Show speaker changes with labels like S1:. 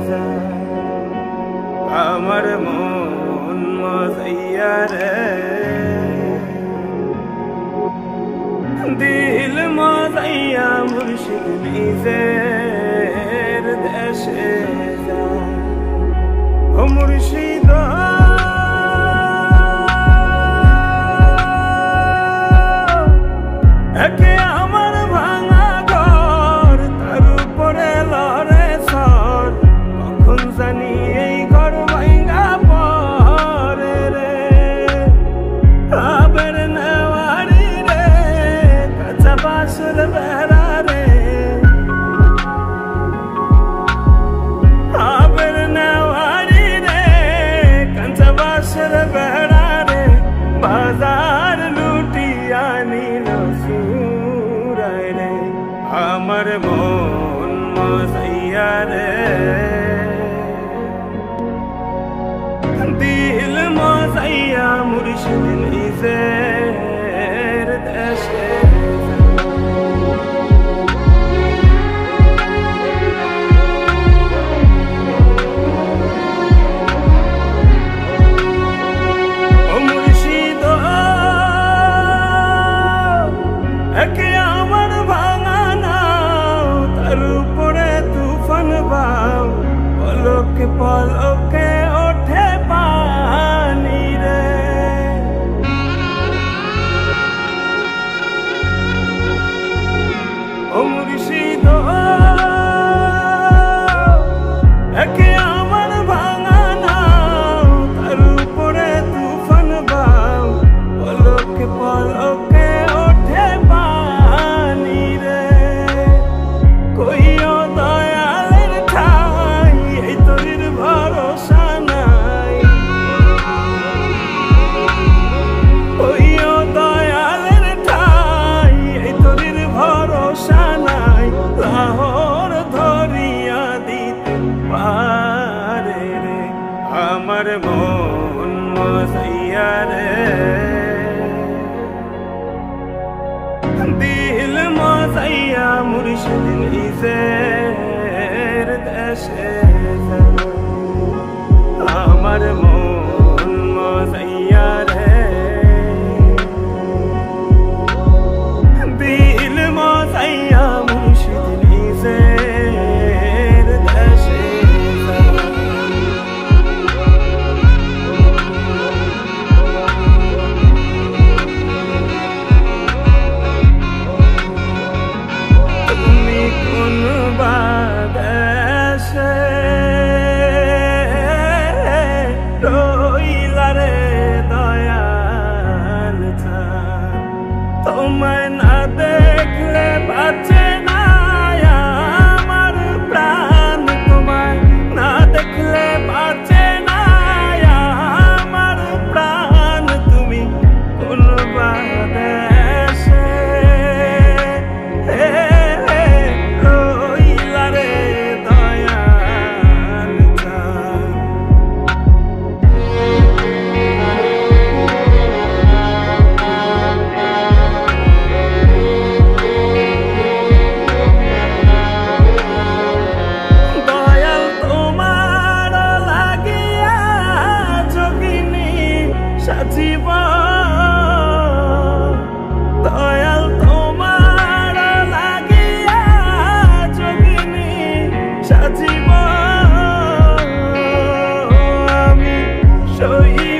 S1: যায় আমার মন মজাইয়া রে দিল মজাইয়া মুর্শিদ নিজের দেশে যায় ও মুর্শিদ একে আমার ভাঙা ঘর তার উপরে লড়ে সর কখন জানি এই ঘর ভাঙা পরে রে আবার নেওয়ারি রে কাঁচা বাঁশের বেড়া রে আবার নেওয়ারি রে কাঁচা বাঁশের বেড়া রে বাজার লুটিয়া নিল সুরায় রে আমার মন মজাইয়া রে দিল মজাইয়া মুর্শিদ নিজের দেশে একে আমার ভাঙা নাও তার উপরে তুফান বাও পলকে পলকে ওঠে পানি রে ও মুর্শিদ একে আমার ভাঙা নাও তার উপরে তুফান বাও পলকে পলকে ওঠে পানি রে কইও দয়ালের ঠাই এই তোর ভরসা নাই কইও দয়ালের ঠাই এই তোর ভরসা নাই লাহোর ধরিয়া দিতে পারে রে আমার মন মজাইয়া রে দিল মজাইয়া মুর্শিদ নিজের দেশে যায় আমার মন মজাইয়া রে দিল মজাইয়া মুর্শিদ নিজের দেশে যায় তুমি কোন বাদেশে রইলা রে দয়াল চাঁদ তোমায় না দেখলে বাঁচে না আমার প্রাণ তোমায় না দেখলে বাঁচে না আমার প্রাণ তুমি কোন বাদেশে রইলা রে দয়াল চাঁদ দয়াল তোমার লাগিয়া যোগিনী সাজিব দয়াল তোমার লাগিয়া যোগিনী সাজিব আমি সই